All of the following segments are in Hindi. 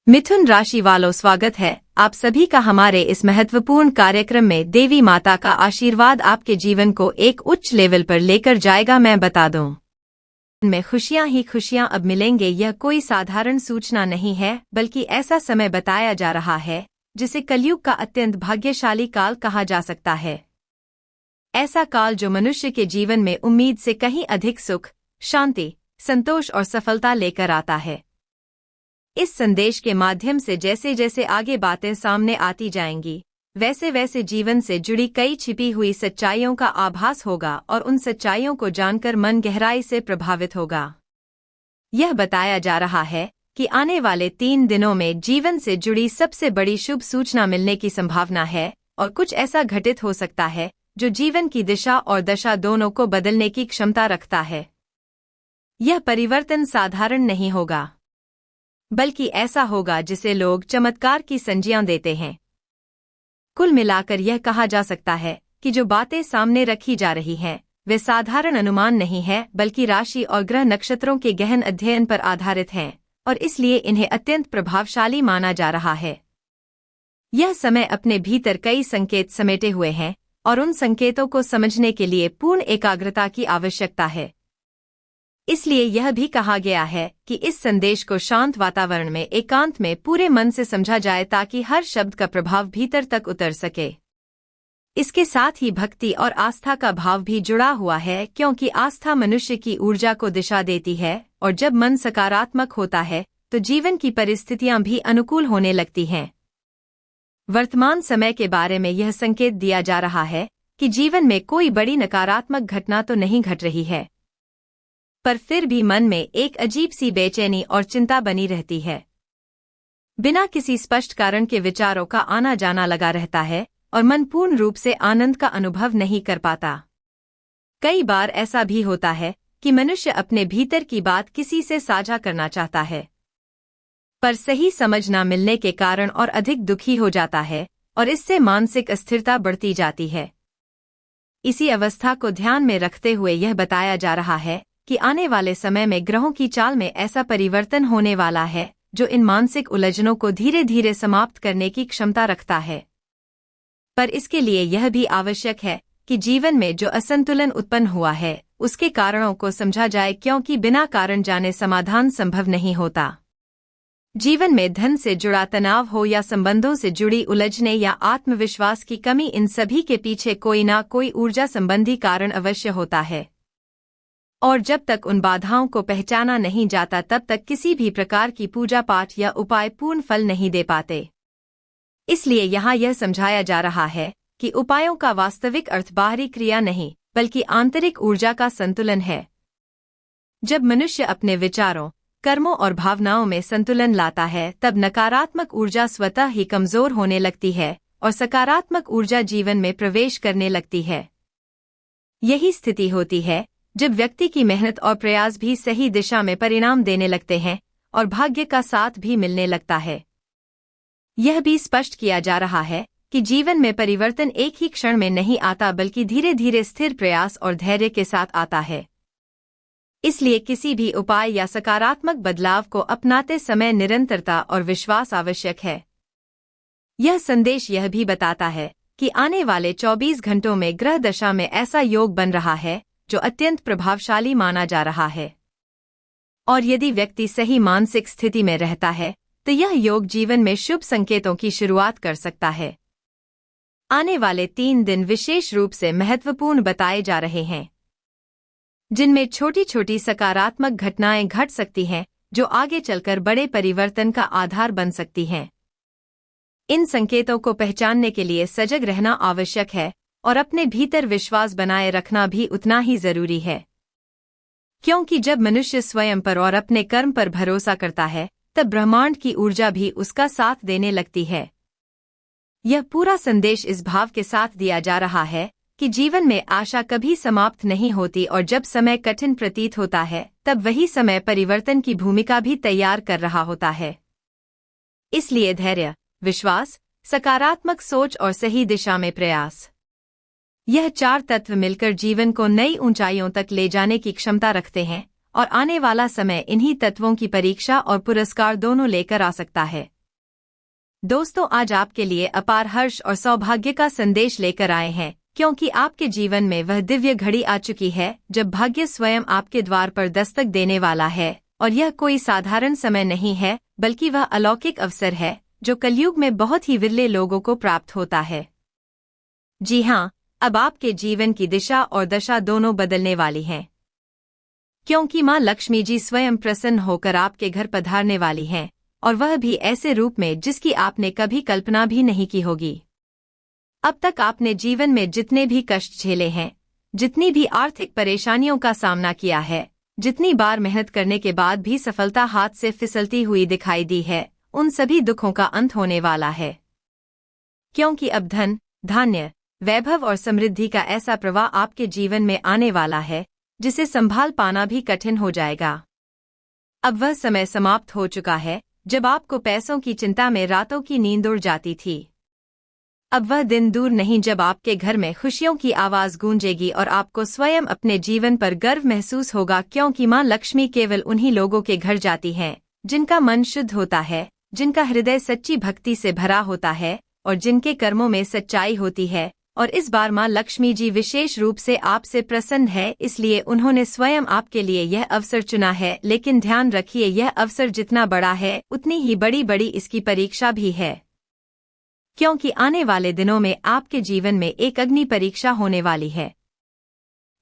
मिथुन राशि वालों, स्वागत है आप सभी का हमारे इस महत्वपूर्ण कार्यक्रम में। देवी माता का आशीर्वाद आपके जीवन को एक उच्च लेवल पर लेकर जाएगा। मैं बता दूं, में खुशियां ही खुशियां अब मिलेंगे। यह कोई साधारण सूचना नहीं है, बल्कि ऐसा समय बताया जा रहा है जिसे कलयुग का अत्यंत भाग्यशाली काल कहा जा सकता है। ऐसा काल जो मनुष्य के जीवन में उम्मीद से कहीं अधिक सुख, शांति, संतोष और सफलता लेकर आता है। इस संदेश के माध्यम से जैसे जैसे आगे बातें सामने आती जाएंगी, वैसे वैसे जीवन से जुड़ी कई छिपी हुई सच्चाइयों का आभास होगा और उन सच्चाइयों को जानकर मन गहराई से प्रभावित होगा। यह बताया जा रहा है कि आने वाले 3 दिनों में जीवन से जुड़ी सबसे बड़ी शुभ सूचना मिलने की संभावना है और कुछ ऐसा घटित हो सकता है जो जीवन की दिशा और दशा दोनों को बदलने की क्षमता रखता है। यह परिवर्तन साधारण नहीं होगा, बल्कि ऐसा होगा जिसे लोग चमत्कार की संज्ञा देते हैं। कुल मिलाकर यह कहा जा सकता है कि जो बातें सामने रखी जा रही हैं, वे साधारण अनुमान नहीं है, बल्कि राशि और ग्रह नक्षत्रों के गहन अध्ययन पर आधारित हैं और इसलिए इन्हें अत्यंत प्रभावशाली माना जा रहा है। यह समय अपने भीतर कई संकेत समेटे हुए हैं और उन संकेतों को समझने के लिए पूर्ण एकाग्रता की आवश्यकता है। इसलिए यह भी कहा गया है कि इस संदेश को शांत वातावरण में एकांत में पूरे मन से समझा जाए ताकि हर शब्द का प्रभाव भीतर तक उतर सके। इसके साथ ही भक्ति और आस्था का भाव भी जुड़ा हुआ है, क्योंकि आस्था मनुष्य की ऊर्जा को दिशा देती है और जब मन सकारात्मक होता है तो जीवन की परिस्थितियां भी अनुकूल होने लगती हैं। वर्तमान समय के बारे में यह संकेत दिया जा रहा है कि जीवन में कोई बड़ी नकारात्मक घटना तो नहीं घट रही है, पर फिर भी मन में एक अजीब सी बेचैनी और चिंता बनी रहती है। बिना किसी स्पष्ट कारण के विचारों का आना जाना लगा रहता है और मन पूर्ण रूप से आनंद का अनुभव नहीं कर पाता। कई बार ऐसा भी होता है कि मनुष्य अपने भीतर की बात किसी से साझा करना चाहता है, पर सही समझ न मिलने के कारण और अधिक दुखी हो जाता है और इससे मानसिक अस्थिरता बढ़ती जाती है। इसी अवस्था को ध्यान में रखते हुए यह बताया जा रहा है कि आने वाले समय में ग्रहों की चाल में ऐसा परिवर्तन होने वाला है जो इन मानसिक उलझनों को धीरे धीरे समाप्त करने की क्षमता रखता है। पर इसके लिए यह भी आवश्यक है कि जीवन में जो असंतुलन उत्पन्न हुआ है उसके कारणों को समझा जाए, क्योंकि बिना कारण जाने समाधान संभव नहीं होता। जीवन में धन से जुड़ा तनाव हो या संबंधों से जुड़ी उलझने या आत्मविश्वास की कमी, इन सभी के पीछे कोई ना कोई ऊर्जा संबंधी कारण अवश्य होता है और जब तक उन बाधाओं को पहचाना नहीं जाता तब तक किसी भी प्रकार की पूजा पाठ या उपाय पूर्ण फल नहीं दे पाते। इसलिए यहाँ यह समझाया जा रहा है कि उपायों का वास्तविक अर्थ बाहरी क्रिया नहीं, बल्कि आंतरिक ऊर्जा का संतुलन है। जब मनुष्य अपने विचारों, कर्मों और भावनाओं में संतुलन लाता है, तब नकारात्मक ऊर्जा स्वतः ही कमजोर होने लगती है और सकारात्मक ऊर्जा जीवन में प्रवेश करने लगती है। यही स्थिति होती है जब व्यक्ति की मेहनत और प्रयास भी सही दिशा में परिणाम देने लगते हैं और भाग्य का साथ भी मिलने लगता है। यह भी स्पष्ट किया जा रहा है कि जीवन में परिवर्तन एक ही क्षण में नहीं आता, बल्कि धीरे धीरे स्थिर प्रयास और धैर्य के साथ आता है। इसलिए किसी भी उपाय या सकारात्मक बदलाव को अपनाते समय निरंतरता और विश्वास आवश्यक है। यह संदेश यह भी बताता है कि आने वाले 24 घंटों में ग्रह दशा में ऐसा योग बन रहा है जो अत्यंत प्रभावशाली माना जा रहा है, और यदि व्यक्ति सही मानसिक स्थिति में रहता है तो यह योग जीवन में शुभ संकेतों की शुरुआत कर सकता है। आने वाले 3 दिन विशेष रूप से महत्वपूर्ण बताए जा रहे हैं, जिनमें छोटी छोटी सकारात्मक घटनाएं घट सकती हैं जो आगे चलकर बड़े परिवर्तन का आधार बन सकती हैं। इन संकेतों को पहचानने के लिए सजग रहना आवश्यक है और अपने भीतर विश्वास बनाए रखना भी उतना ही जरूरी है, क्योंकि जब मनुष्य स्वयं पर और अपने कर्म पर भरोसा करता है तब ब्रह्मांड की ऊर्जा भी उसका साथ देने लगती है। यह पूरा संदेश इस भाव के साथ दिया जा रहा है कि जीवन में आशा कभी समाप्त नहीं होती और जब समय कठिन प्रतीत होता है तब वही समय परिवर्तन की भूमिका भी तैयार कर रहा होता है। इसलिए धैर्य, विश्वास, सकारात्मक सोच और सही दिशा में प्रयास, यह 4 तत्व मिलकर जीवन को नई ऊंचाइयों तक ले जाने की क्षमता रखते हैं और आने वाला समय इन्हीं तत्वों की परीक्षा और पुरस्कार दोनों लेकर आ सकता है। दोस्तों, आज आपके लिए अपार हर्ष और सौभाग्य का संदेश लेकर आए हैं, क्योंकि आपके जीवन में वह दिव्य घड़ी आ चुकी है जब भाग्य स्वयं आपके द्वार पर दस्तक देने वाला है। और यह कोई साधारण समय नहीं है, बल्कि वह अलौकिक अवसर है जो कलयुग में बहुत ही विरले लोगों को प्राप्त होता है। जी हाँ, अब आपके जीवन की दिशा और दशा दोनों बदलने वाली हैं, क्योंकि माँ लक्ष्मी जी स्वयं प्रसन्न होकर आपके घर पधारने वाली हैं, और वह भी ऐसे रूप में जिसकी आपने कभी कल्पना भी नहीं की होगी। अब तक आपने जीवन में जितने भी कष्ट झेले हैं, जितनी भी आर्थिक परेशानियों का सामना किया है, जितनी बार मेहनत करने के बाद भी सफलता हाथ से फिसलती हुई दिखाई दी है, उन सभी दुखों का अंत होने वाला है। क्योंकि अब धन, धान्य, वैभव और समृद्धि का ऐसा प्रवाह आपके जीवन में आने वाला है जिसे संभाल पाना भी कठिन हो जाएगा। अब वह समय समाप्त हो चुका है जब आपको पैसों की चिंता में रातों की नींद उड़ जाती थी। अब वह दिन दूर नहीं जब आपके घर में खुशियों की आवाज गूंजेगी और आपको स्वयं अपने जीवन पर गर्व महसूस होगा, क्योंकि माँ लक्ष्मी केवल उन्हीं लोगों के घर जाती हैं जिनका मन शुद्ध होता है, जिनका हृदय सच्ची भक्ति से भरा होता है और जिनके कर्मों में सच्चाई होती है। और इस बार माँ लक्ष्मी जी विशेष रूप से आपसे प्रसन्न है, इसलिए उन्होंने स्वयं आपके लिए यह अवसर चुना है। लेकिन ध्यान रखिए, यह अवसर जितना बड़ा है उतनी ही बड़ी इसकी परीक्षा भी है, क्योंकि आने वाले दिनों में आपके जीवन में एक अग्नि परीक्षा होने वाली है,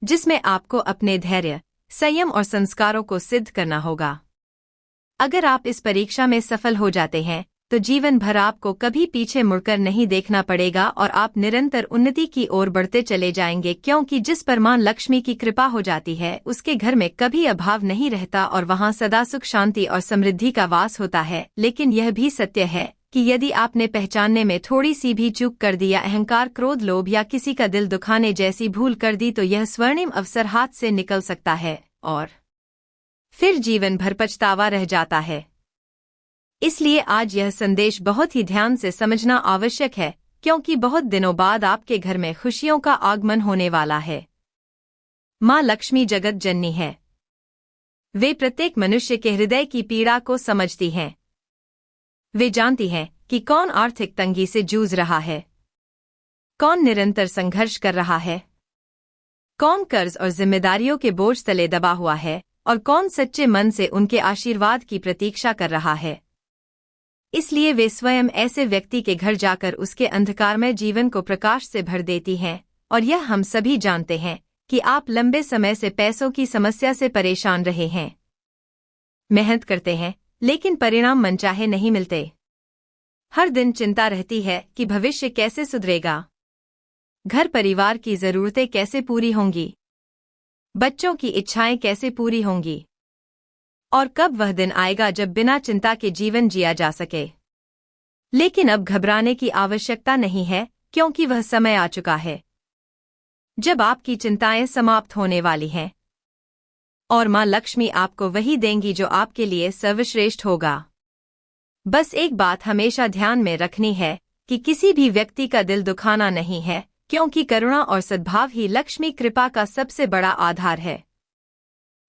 जिसमें आपको अपने धैर्य, संयम और संस्कारों को सिद्ध करना होगा। अगर आप इस परीक्षा में सफल हो जाते हैं तो जीवन भर आपको कभी पीछे मुड़कर नहीं देखना पड़ेगा और आप निरंतर उन्नति की ओर बढ़ते चले जाएंगे, क्योंकि जिस पर मां लक्ष्मी की कृपा हो जाती है उसके घर में कभी अभाव नहीं रहता और वहां सदा सुख, शांति और समृद्धि का वास होता है। लेकिन यह भी सत्य है कि यदि आपने पहचानने में थोड़ी सी भी चूक कर दी या अहंकार, क्रोध, लोभ या किसी का दिल दुखाने जैसी भूल कर दी तो यह स्वर्णिम अवसर हाथ से निकल सकता है और फिर जीवन भर पछतावा रह जाता है। इसलिए आज यह संदेश बहुत ही ध्यान से समझना आवश्यक है, क्योंकि बहुत दिनों बाद आपके घर में खुशियों का आगमन होने वाला है। माँ लक्ष्मी जगत जननी है। वे प्रत्येक मनुष्य के हृदय की पीड़ा को समझती हैं। वे जानती हैं कि कौन आर्थिक तंगी से जूझ रहा है, कौन निरंतर संघर्ष कर रहा है, कौन कर्ज और जिम्मेदारियों के बोझ तले दबा हुआ है और कौन सच्चे मन से उनके आशीर्वाद की प्रतीक्षा कर रहा है। इसलिए वे स्वयं ऐसे व्यक्ति के घर जाकर उसके अंधकारमय जीवन को प्रकाश से भर देती हैं। और यह हम सभी जानते हैं कि आप लंबे समय से पैसों की समस्या से परेशान रहे हैं, मेहनत करते हैं लेकिन परिणाम मनचाहे नहीं मिलते। हर दिन चिंता रहती है कि भविष्य कैसे सुधरेगा, घर परिवार की जरूरतें कैसे पूरी होंगी, बच्चों की इच्छाएं कैसे पूरी होंगी और कब वह दिन आएगा जब बिना चिंता के जीवन जिया जा सके। लेकिन अब घबराने की आवश्यकता नहीं है, क्योंकि वह समय आ चुका है जब आपकी चिंताएं समाप्त होने वाली हैं और मां लक्ष्मी आपको वही देंगी जो आपके लिए सर्वश्रेष्ठ होगा। बस एक बात हमेशा ध्यान में रखनी है कि किसी भी व्यक्ति का दिल दुखाना नहीं है, क्योंकि करुणा और सद्भाव ही लक्ष्मी कृपा का सबसे बड़ा आधार है।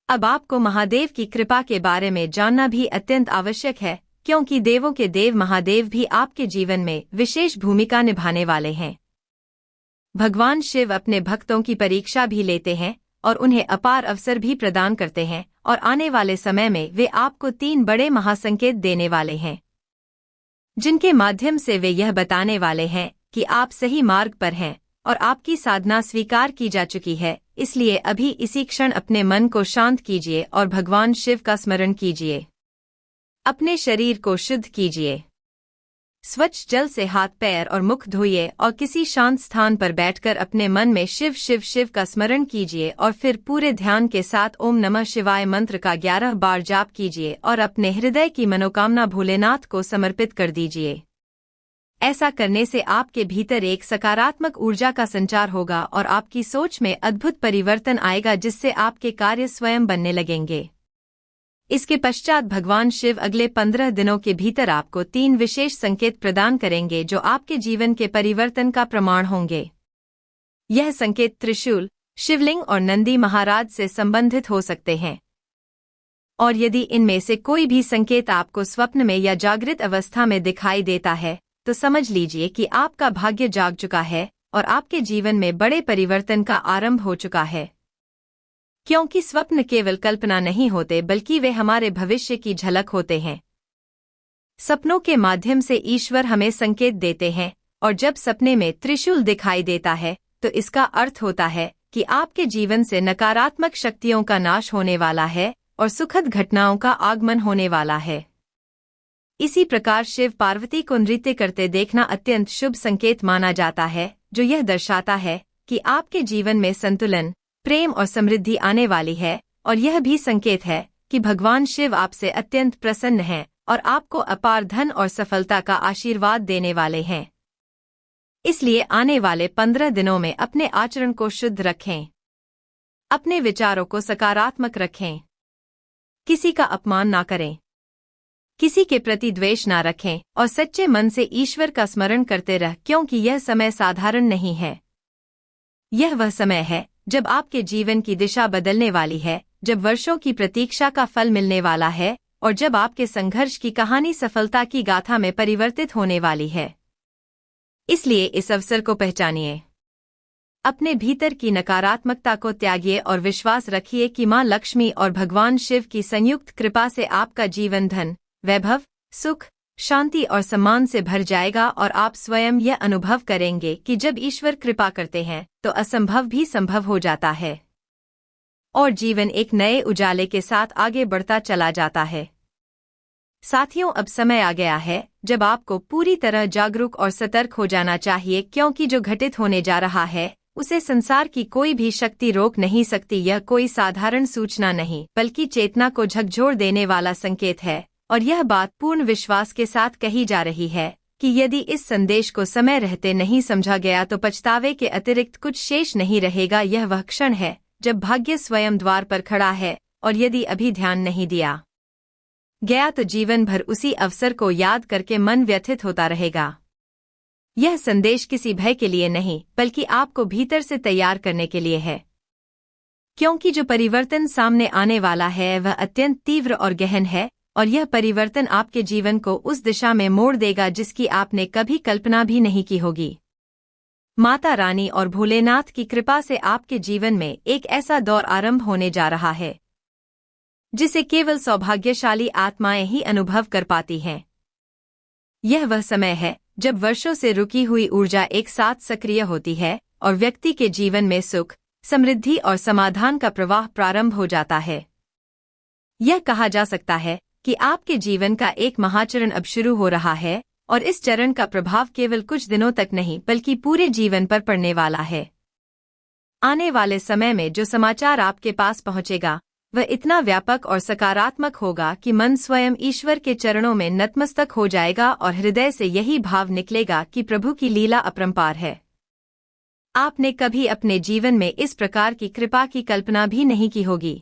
अब आपको महादेव की कृपा के बारे में जानना भी अत्यंत आवश्यक है, क्योंकि देवों के देव महादेव भी आपके जीवन में विशेष भूमिका निभाने वाले हैं। भगवान शिव अपने भक्तों की परीक्षा भी लेते हैं और उन्हें अपार अवसर भी प्रदान करते हैं, और आने वाले समय में वे आपको 3 बड़े महासंकेत देने वाले हैं, जिनके माध्यम से वे यह बताने वाले हैं कि आप सही मार्ग पर हैं और आपकी साधना स्वीकार की जा चुकी है। इसलिए अभी इसी क्षण अपने मन को शांत कीजिए और भगवान शिव का स्मरण कीजिए। अपने शरीर को शुद्ध कीजिए, स्वच्छ जल से हाथ, पैर और मुख धोइए और किसी शांत स्थान पर बैठकर अपने मन में शिव शिव शिव का स्मरण कीजिए और फिर पूरे ध्यान के साथ ओम नमः शिवाय मंत्र का 11 बार जाप कीजिए और अपने हृदय की मनोकामना भोलेनाथ को समर्पित कर दीजिए। ऐसा करने से आपके भीतर एक सकारात्मक ऊर्जा का संचार होगा और आपकी सोच में अद्भुत परिवर्तन आएगा, जिससे आपके कार्य स्वयं बनने लगेंगे। इसके पश्चात भगवान शिव अगले 15 दिनों के भीतर आपको 3 विशेष संकेत प्रदान करेंगे जो आपके जीवन के परिवर्तन का प्रमाण होंगे। यह संकेत त्रिशूल, शिवलिंग और नंदी महाराज से संबंधित हो सकते हैं, और यदि इनमें से कोई भी संकेत आपको स्वप्न में या जागृत अवस्था में दिखाई देता है तो समझ लीजिए कि आपका भाग्य जाग चुका है और आपके जीवन में बड़े परिवर्तन का आरंभ हो चुका है। क्योंकि स्वप्न केवल कल्पना नहीं होते बल्कि वे हमारे भविष्य की झलक होते हैं। सपनों के माध्यम से ईश्वर हमें संकेत देते हैं, और जब सपने में त्रिशूल दिखाई देता है तो इसका अर्थ होता है कि आपके जीवन से नकारात्मक शक्तियों का नाश होने वाला है और सुखद घटनाओं का आगमन होने वाला है। इसी प्रकार शिव पार्वती को नृत्य करते देखना अत्यंत शुभ संकेत माना जाता है, जो यह दर्शाता है कि आपके जीवन में संतुलन, प्रेम और समृद्धि आने वाली है, और यह भी संकेत है कि भगवान शिव आपसे अत्यंत प्रसन्न हैं और आपको अपार धन और सफलता का आशीर्वाद देने वाले हैं। इसलिए आने वाले 15 दिनों में अपने आचरण को शुद्ध रखें, अपने विचारों को सकारात्मक रखें, किसी का अपमान ना करें, किसी के प्रति द्वेष ना रखें और सच्चे मन से ईश्वर का स्मरण करते रह, क्योंकि यह समय साधारण नहीं है। यह वह समय है जब आपके जीवन की दिशा बदलने वाली है, जब वर्षों की प्रतीक्षा का फल मिलने वाला है और जब आपके संघर्ष की कहानी सफलता की गाथा में परिवर्तित होने वाली है। इसलिए इस अवसर को पहचानिए, अपने भीतर की नकारात्मकता को त्यागिए और विश्वास रखिए कि मां लक्ष्मी और भगवान शिव की संयुक्त कृपा से आपका जीवन धन, वैभव, सुख, शांति और सम्मान से भर जाएगा और आप स्वयं यह अनुभव करेंगे कि जब ईश्वर कृपा करते हैं तो असंभव भी संभव हो जाता है और जीवन एक नए उजाले के साथ आगे बढ़ता चला जाता है। साथियों, अब समय आ गया है जब आपको पूरी तरह जागरूक और सतर्क हो जाना चाहिए, क्योंकि जो घटित होने जा रहा है उसे संसार की कोई भी शक्ति रोक नहीं सकती। यह कोई साधारण सूचना नहीं बल्कि चेतना को झकझोर देने वाला संकेत है, और यह बात पूर्ण विश्वास के साथ कही जा रही है कि यदि इस संदेश को समय रहते नहीं समझा गया तो पछतावे के अतिरिक्त कुछ शेष नहीं रहेगा। यह वह क्षण है जब भाग्य स्वयं द्वार पर खड़ा है, और यदि अभी ध्यान नहीं दिया गया तो जीवन भर उसी अवसर को याद करके मन व्यथित होता रहेगा। यह संदेश किसी भय के लिए नहीं बल्कि आपको भीतर से तैयार करने के लिए है, क्योंकि जो परिवर्तन सामने आने वाला है वह अत्यंत तीव्र और गहन है, और यह परिवर्तन आपके जीवन को उस दिशा में मोड़ देगा जिसकी आपने कभी कल्पना भी नहीं की होगी। माता रानी और भोलेनाथ की कृपा से आपके जीवन में एक ऐसा दौर आरंभ होने जा रहा है जिसे केवल सौभाग्यशाली आत्माएं ही अनुभव कर पाती हैं। यह वह समय है जब वर्षों से रुकी हुई ऊर्जा एक साथ सक्रिय होती है और व्यक्ति के जीवन में सुख, समृद्धि और समाधान का प्रवाह प्रारंभ हो जाता है। यह कहा जा सकता है कि आपके जीवन का एक महाचरण अब शुरू हो रहा है, और इस चरण का प्रभाव केवल कुछ दिनों तक नहीं बल्कि पूरे जीवन पर पड़ने वाला है। आने वाले समय में जो समाचार आपके पास पहुंचेगा वह इतना व्यापक और सकारात्मक होगा कि मन स्वयं ईश्वर के चरणों में नतमस्तक हो जाएगा और हृदय से यही भाव निकलेगा कि प्रभु की लीला अपरंपार है। आपने कभी अपने जीवन में इस प्रकार की कृपा की कल्पना भी नहीं की होगी,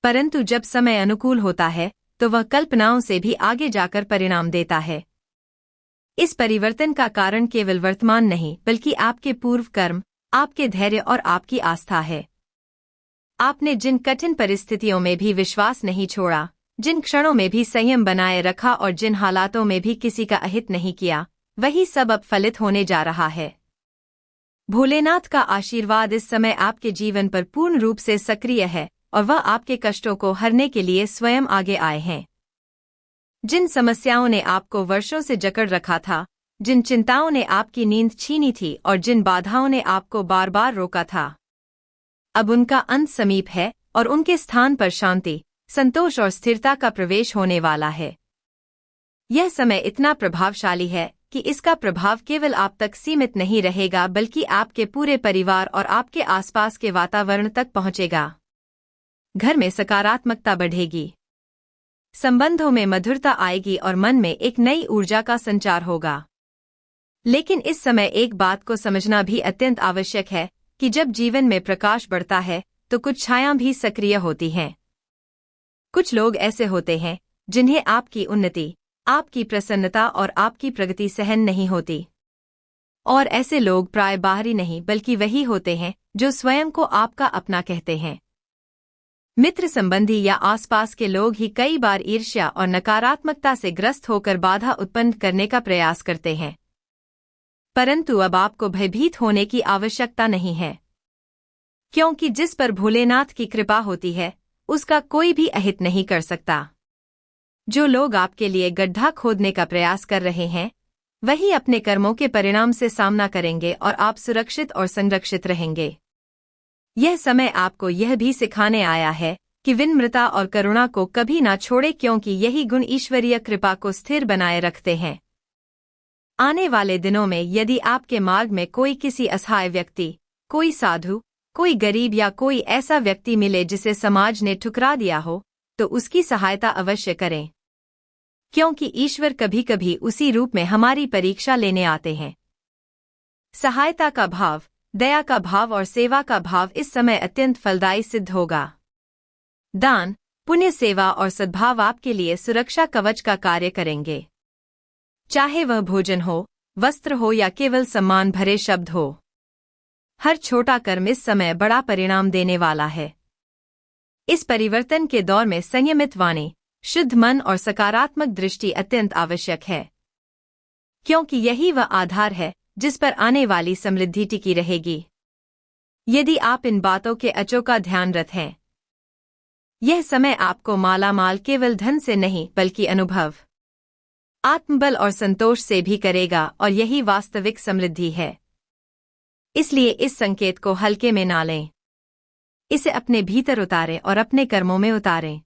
परंतु जब समय अनुकूल होता है तो वह कल्पनाओं से भी आगे जाकर परिणाम देता है। इस परिवर्तन का कारण केवल वर्तमान नहीं बल्कि आपके पूर्व कर्म, आपके धैर्य और आपकी आस्था है। आपने जिन कठिन परिस्थितियों में भी विश्वास नहीं छोड़ा, जिन क्षणों में भी संयम बनाए रखा और जिन हालातों में भी किसी का अहित नहीं किया, वही सब अब फलित होने जा रहा है। भोलेनाथ का आशीर्वाद इस समय आपके जीवन पर पूर्ण रूप से सक्रिय है और वह आपके कष्टों को हरने के लिए स्वयं आगे आए हैं। जिन समस्याओं ने आपको वर्षों से जकड़ रखा था, जिन चिंताओं ने आपकी नींद छीनी थी और जिन बाधाओं ने आपको बार बार रोका था, अब उनका अंत समीप है और उनके स्थान पर शांति, संतोष और स्थिरता का प्रवेश होने वाला है। यह समय इतना प्रभावशाली है कि इसका प्रभाव केवल आप तक सीमित नहीं रहेगा बल्कि आपके पूरे परिवार और आपके आसपास के वातावरण तक पहुंचेगा। घर में सकारात्मकता बढ़ेगी, संबंधों में मधुरता आएगी और मन में एक नई ऊर्जा का संचार होगा। लेकिन इस समय एक बात को समझना भी अत्यंत आवश्यक है कि जब जीवन में प्रकाश बढ़ता है तो कुछ छायां भी सक्रिय होती हैं। कुछ लोग ऐसे होते हैं जिन्हें आपकी उन्नति, आपकी प्रसन्नता और आपकी प्रगति सहन नहीं होती, और ऐसे लोग प्राय बाहरी नहीं बल्कि वही होते हैं जो स्वयं को आपका अपना कहते हैं। मित्र संबंधी या आसपास के लोग ही कई बार ईर्ष्या और नकारात्मकता से ग्रस्त होकर बाधा उत्पन्न करने का प्रयास करते हैं। परंतु अब आपको भयभीत होने की आवश्यकता नहीं है, क्योंकि जिस पर भोलेनाथ की कृपा होती है उसका कोई भी अहित नहीं कर सकता। जो लोग आपके लिए गड्ढा खोदने का प्रयास कर रहे हैं वही अपने कर्मों के परिणाम से सामना करेंगे और आप सुरक्षित और संरक्षित रहेंगे। यह समय आपको यह भी सिखाने आया है कि विनम्रता और करुणा को कभी ना छोड़े, क्योंकि यही गुण ईश्वरीय कृपा को स्थिर बनाए रखते हैं। आने वाले दिनों में यदि आपके मार्ग में कोई किसी असहाय व्यक्ति, कोई साधु, कोई गरीब या कोई ऐसा व्यक्ति मिले जिसे समाज ने ठुकरा दिया हो, तो उसकी सहायता अवश्य करें, क्योंकि ईश्वर कभी कभी उसी रूप में हमारी परीक्षा लेने आते हैं। सहायता का भाव, दया का भाव और सेवा का भाव इस समय अत्यंत फलदायी सिद्ध होगा। दान, पुण्य, सेवा और सद्भाव आपके लिए सुरक्षा कवच का कार्य करेंगे, चाहे वह भोजन हो, वस्त्र हो या केवल सम्मान भरे शब्द हो। हर छोटा कर्म इस समय बड़ा परिणाम देने वाला है। इस परिवर्तन के दौर में संयमित वाणी, शुद्ध मन और सकारात्मक दृष्टि अत्यंत आवश्यक है, क्योंकि यही वह आधार है जिस पर आने वाली समृद्धि टिकी रहेगी। यदि आप इन बातों के अचोका ध्यान रखें, यह समय आपको मालामाल केवल धन से नहीं बल्कि अनुभव, आत्मबल और संतोष से भी करेगा, और यही वास्तविक समृद्धि है। इसलिए इस संकेत को हल्के में ना लें, इसे अपने भीतर उतारें और अपने कर्मों में उतारें,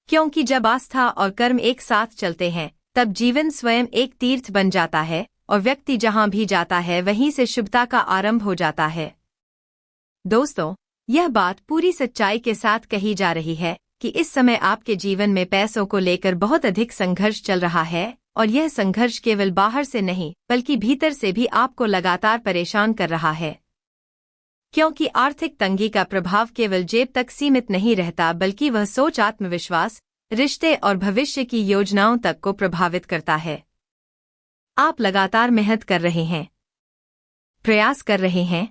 क्योंकि जब आस्था और कर्म एक साथ चलते हैं तब जीवन स्वयं एक तीर्थ बन जाता है और व्यक्ति जहां भी जाता है वहीं से शुभता का आरंभ हो जाता है। दोस्तों, यह बात पूरी सच्चाई के साथ कही जा रही है कि इस समय आपके जीवन में पैसों को लेकर बहुत अधिक संघर्ष चल रहा है, और यह संघर्ष केवल बाहर से नहीं बल्कि भीतर से भी आपको लगातार परेशान कर रहा है, क्योंकि आर्थिक तंगी का प्रभाव केवल जेब तक सीमित नहीं रहता बल्कि वह सोच, आत्मविश्वास, रिश्ते और भविष्य की योजनाओं तक को प्रभावित करता है। आप लगातार मेहनत कर रहे हैं, प्रयास कर रहे हैं,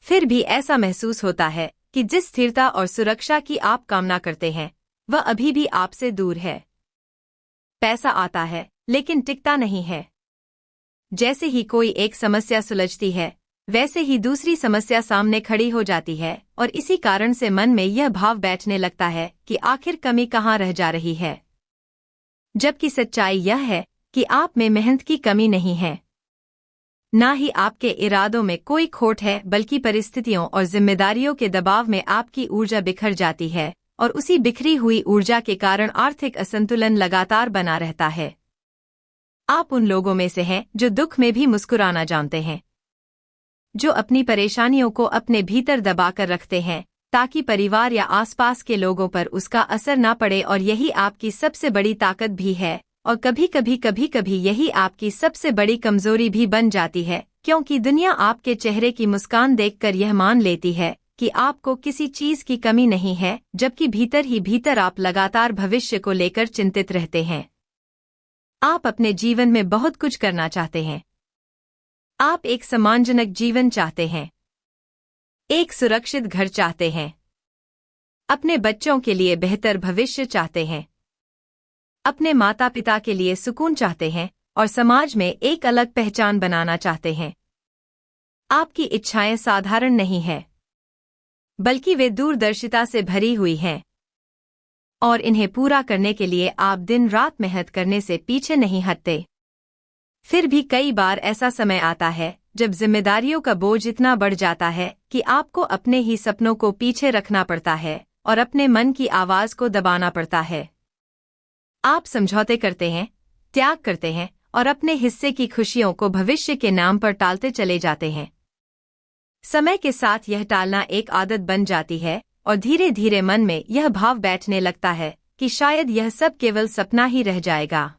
फिर भी ऐसा महसूस होता है कि जिस स्थिरता और सुरक्षा की आप कामना करते हैं वह अभी भी आपसे दूर है। पैसा आता है लेकिन टिकता नहीं है। जैसे ही कोई एक समस्या सुलझती है वैसे ही दूसरी समस्या सामने खड़ी हो जाती है, और इसी कारण से मन में यह भाव बैठने लगता है कि आखिर कमी कहाँ रह जा रही है। जबकि सच्चाई यह है कि आप में मेहनत की कमी नहीं है, ना ही आपके इरादों में कोई खोट है, बल्कि परिस्थितियों और जिम्मेदारियों के दबाव में आपकी ऊर्जा बिखर जाती है, और उसी बिखरी हुई ऊर्जा के कारण आर्थिक असंतुलन लगातार बना रहता है। आप उन लोगों में से हैं जो दुख में भी मुस्कुराना जानते हैं, जो अपनी परेशानियों को अपने भीतर दबाकर रखते हैं ताकि परिवार या आसपास के लोगों पर उसका असर न पड़े, और यही आपकी सबसे बड़ी ताकत भी है, और कभी कभी यही आपकी सबसे बड़ी कमजोरी भी बन जाती है, क्योंकि दुनिया आपके चेहरे की मुस्कान देखकर यह मान लेती है कि आपको किसी चीज की कमी नहीं है, जबकि भीतर ही भीतर आप लगातार भविष्य को लेकर चिंतित रहते हैं। आप अपने जीवन में बहुत कुछ करना चाहते हैं। आप एक सम्मानजनक जीवन चाहते हैं, एक सुरक्षित घर चाहते हैं, अपने बच्चों के लिए बेहतर भविष्य चाहते हैं, अपने माता पिता के लिए सुकून चाहते हैं, और समाज में एक अलग पहचान बनाना चाहते हैं। आपकी इच्छाएं साधारण नहीं हैं, बल्कि वे दूरदर्शिता से भरी हुई हैं, और इन्हें पूरा करने के लिए आप दिन रात मेहनत करने से पीछे नहीं हटते। फिर भी कई बार ऐसा समय आता है जब जिम्मेदारियों का बोझ इतना बढ़ जाता है कि आपको अपने ही सपनों को पीछे रखना पड़ता है और अपने मन की आवाज को दबाना पड़ता है। आप समझौते करते हैं, त्याग करते हैं, और अपने हिस्से की खुशियों को भविष्य के नाम पर टालते चले जाते हैं। समय के साथ यह टालना एक आदत बन जाती है, और धीरे धीरे मन में यह भाव बैठने लगता है कि शायद यह सब केवल सपना ही रह जाएगा।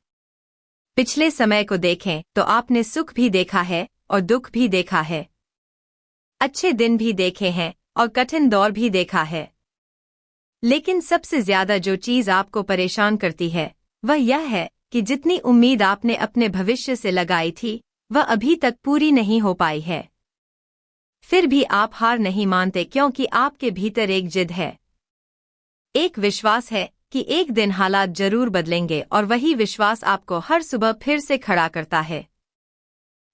पिछले समय को देखें तो आपने सुख भी देखा है और दुख भी देखा है, अच्छे दिन भी देखे हैं और कठिन दौर भी देखा है। लेकिन सबसे ज्यादा जो चीज आपको परेशान करती है वह यह है कि जितनी उम्मीद आपने अपने भविष्य से लगाई थी वह अभी तक पूरी नहीं हो पाई है। फिर भी आप हार नहीं मानते, क्योंकि आपके भीतर एक जिद है, एक विश्वास है कि एक दिन हालात जरूर बदलेंगे और वही विश्वास आपको हर सुबह फिर से खड़ा करता है।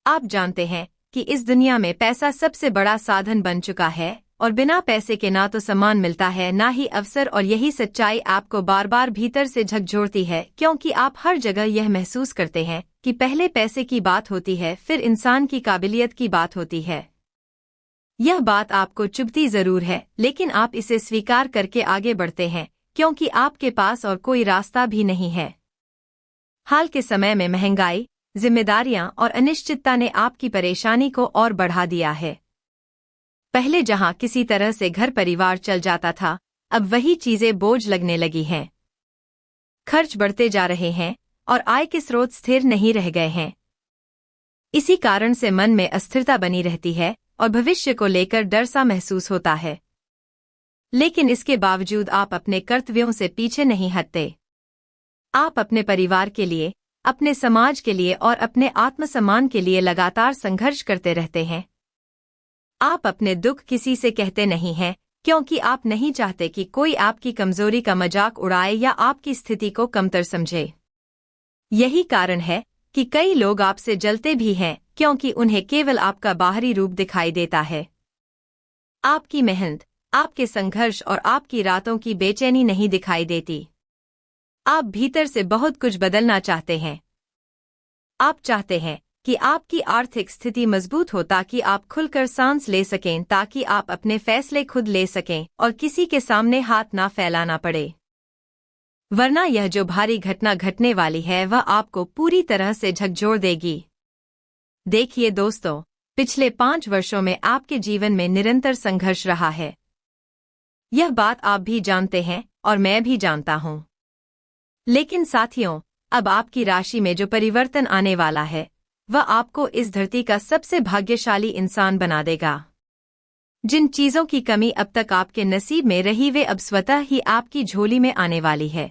आप जानते हैं कि इस दुनिया में पैसा सबसे बड़ा साधन बन चुका है और बिना पैसे के ना तो सम्मान मिलता है ना ही अवसर, और यही सच्चाई आपको बार बार भीतर से झकझोरती है, क्योंकि आप हर जगह यह महसूस करते हैं कि पहले पैसे की बात होती है, फिर इंसान की काबिलियत की बात होती है। यह बात आपको चुभती जरूर है, लेकिन आप इसे स्वीकार करके आगे बढ़ते हैं क्योंकि आपके पास और कोई रास्ता भी नहीं है। हाल के समय में महंगाई, जिम्मेदारियां और अनिश्चितता ने आपकी परेशानी को और बढ़ा दिया है। पहले जहां किसी तरह से घर परिवार चल जाता था, अब वही चीजें बोझ लगने लगी हैं। खर्च बढ़ते जा रहे हैं और आय के स्रोत स्थिर नहीं रह गए हैं। इसी कारण से मन में अस्थिरता बनी रहती है और भविष्य को लेकर डर सा महसूस होता है। लेकिन इसके बावजूद आप अपने कर्तव्यों से पीछे नहीं हटते। आप अपने परिवार के लिए, अपने समाज के लिए और अपने आत्मसम्मान के लिए लगातार संघर्ष करते रहते हैं। आप अपने दुख किसी से कहते नहीं हैं क्योंकि आप नहीं चाहते कि कोई आपकी कमजोरी का मजाक उड़ाए या आपकी स्थिति को कमतर समझे। यही कारण है कि कई लोग आपसे जलते भी हैं क्योंकि उन्हें केवल आपका बाहरी रूप दिखाई देता है। आपकी मेहनत, आपके संघर्ष और आपकी रातों की बेचैनी नहीं दिखाई देती। आप भीतर से बहुत कुछ बदलना चाहते हैं। आप चाहते हैं कि आपकी आर्थिक स्थिति मजबूत हो ताकि आप खुलकर सांस ले सकें, ताकि आप अपने फैसले खुद ले सकें और किसी के सामने हाथ ना फैलाना पड़े। वरना यह जो भारी घटना घटने वाली है वह आपको पूरी तरह से झकझोर देगी। देखिए दोस्तों, पिछले 5 वर्षों में आपके जीवन में निरंतर संघर्ष रहा है। यह बात आप भी जानते हैं और मैं भी जानता हूं। लेकिन साथियों, अब आपकी राशि में जो परिवर्तन आने वाला है वह आपको इस धरती का सबसे भाग्यशाली इंसान बना देगा। जिन चीजों की कमी अब तक आपके नसीब में रही वे अब स्वतः ही आपकी झोली में आने वाली है।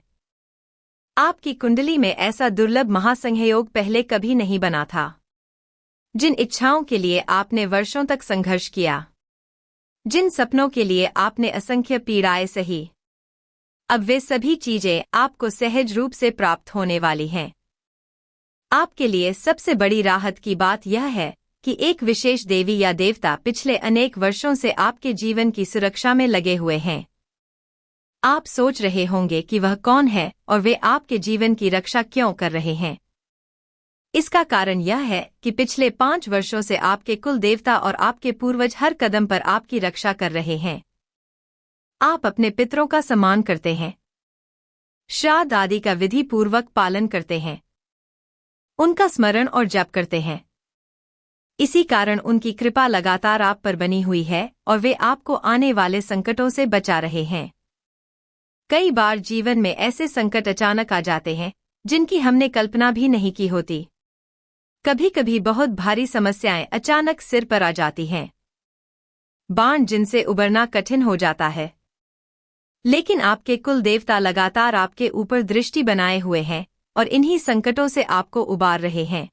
आपकी कुंडली में ऐसा दुर्लभ महासंयोग पहले कभी नहीं बना था। जिन इच्छाओं के लिए आपने वर्षों तक संघर्ष किया, जिन सपनों के लिए आपने असंख्य पीड़ाएं सही, अब वे सभी चीजें आपको सहज रूप से प्राप्त होने वाली हैं। आपके लिए सबसे बड़ी राहत की बात यह है कि एक विशेष देवी या देवता पिछले अनेक वर्षों से आपके जीवन की सुरक्षा में लगे हुए हैं। आप सोच रहे होंगे कि वह कौन है और वे आपके जीवन की रक्षा क्यों कर रहे हैं। इसका कारण यह है कि पिछले 5 वर्षों से आपके कुल देवता और आपके पूर्वज हर कदम पर आपकी रक्षा कर रहे हैं। आप अपने पितरों का सम्मान करते हैं, श्राद्ध आदि का विधि पूर्वक पालन करते हैं, उनका स्मरण और जप करते हैं। इसी कारण उनकी कृपा लगातार आप पर बनी हुई है और वे आपको आने वाले संकटों से बचा रहे हैं। कई बार जीवन में ऐसे संकट अचानक आ जाते हैं जिनकी हमने कल्पना भी नहीं की होती। कभी कभी बहुत भारी समस्याएं अचानक सिर पर आ जाती हैं, बाण जिनसे उबरना कठिन हो जाता है। लेकिन आपके कुल देवता लगातार आपके ऊपर दृष्टि बनाए हुए हैं और इन्हीं संकटों से आपको उबार रहे हैं।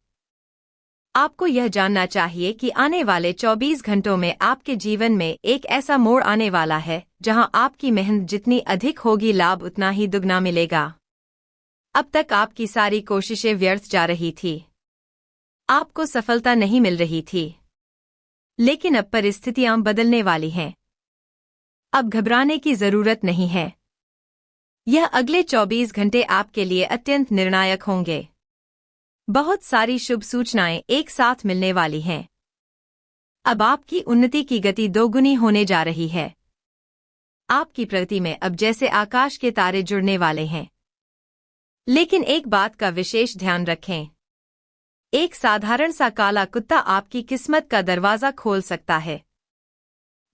आपको यह जानना चाहिए कि आने वाले 24 घंटों में आपके जीवन में एक ऐसा मोड़ आने वाला है जहां आपकी मेहनत जितनी अधिक होगी, लाभ उतना ही दुगना मिलेगा। अब तक आपकी सारी कोशिशें व्यर्थ जा रही थी, आपको सफलता नहीं मिल रही थी, लेकिन अब परिस्थितियां बदलने वाली हैं। अब घबराने की जरूरत नहीं है। यह अगले 24 घंटे आपके लिए अत्यंत निर्णायक होंगे। बहुत सारी शुभ सूचनाएं एक साथ मिलने वाली हैं। अब आपकी उन्नति की गति दोगुनी होने जा रही है। आपकी प्रगति में अब जैसे आकाश के तारे जुड़ने वाले हैं। लेकिन एक बात का विशेष ध्यान रखें, एक साधारण सा काला कुत्ता आपकी किस्मत का दरवाजा खोल सकता है।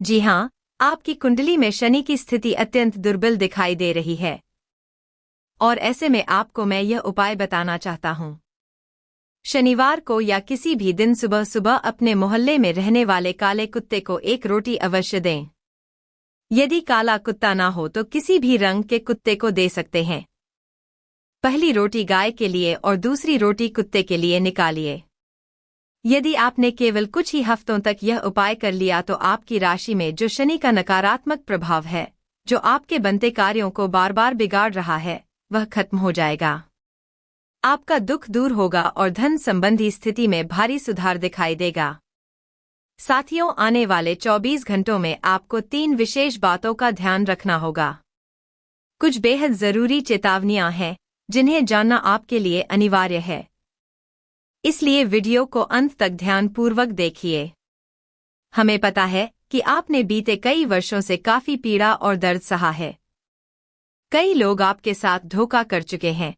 जी हां, आपकी कुंडली में शनि की स्थिति अत्यंत दुर्बल दिखाई दे रही है और ऐसे में आपको मैं यह उपाय बताना चाहता हूं। शनिवार को या किसी भी दिन सुबह सुबह अपने मोहल्ले में रहने वाले काले कुत्ते को एक रोटी अवश्य दें। यदि काला कुत्ता ना हो तो किसी भी रंग के कुत्ते को दे सकते हैं। पहली रोटी गाय के लिए और दूसरी रोटी कुत्ते के लिए निकालिए। यदि आपने केवल कुछ ही हफ्तों तक यह उपाय कर लिया तो आपकी राशि में जो शनि का नकारात्मक प्रभाव है जो आपके बनते कार्यों को बार बार बिगाड़ रहा है वह खत्म हो जाएगा। आपका दुख दूर होगा और धन संबंधी स्थिति में भारी सुधार दिखाई देगा। साथियों, आने वाले 24 घंटों में आपको 3 विशेष बातों का ध्यान रखना होगा। कुछ बेहद जरूरी चेतावनियां हैं जिन्हें जानना आपके लिए अनिवार्य है, इसलिए वीडियो को अंत तक ध्यानपूर्वक देखिए। हमें पता है कि आपने बीते कई वर्षों से काफी पीड़ा और दर्द सहा है। कई लोग आपके साथ धोखा कर चुके हैं।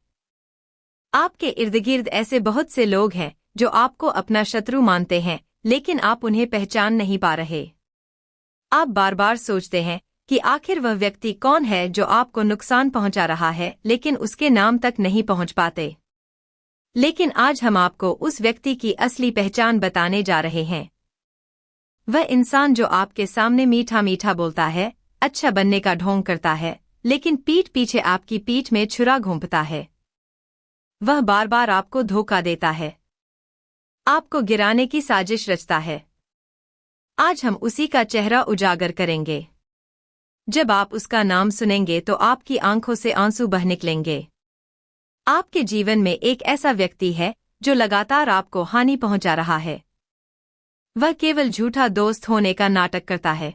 आपके इर्दगिर्द ऐसे बहुत से लोग हैं जो आपको अपना शत्रु मानते हैं, लेकिन आप उन्हें पहचान नहीं पा रहे। आप बार बार सोचते हैं कि आखिर वह व्यक्ति कौन है जो आपको नुकसान पहुंचा रहा है, लेकिन उसके नाम तक नहीं पहुंच पाते। लेकिन आज हम आपको उस व्यक्ति की असली पहचान बताने जा रहे हैं। वह इंसान जो आपके सामने मीठा मीठा बोलता है, अच्छा बनने का ढोंग करता है, लेकिन पीठ पीछे आपकी पीठ में छुरा घोंपता है। वह बार बार आपको धोखा देता है, आपको गिराने की साजिश रचता है। आज हम उसी का चेहरा उजागर करेंगे। जब आप उसका नाम सुनेंगे तो आपकी आंखों से आंसू बह निकलेंगे। आपके जीवन में एक ऐसा व्यक्ति है जो लगातार आपको हानि पहुंचा रहा है। वह केवल झूठा दोस्त होने का नाटक करता है,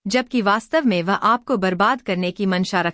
जबकि वास्तव में वह आपको बर्बाद करने की मंशा रखता है।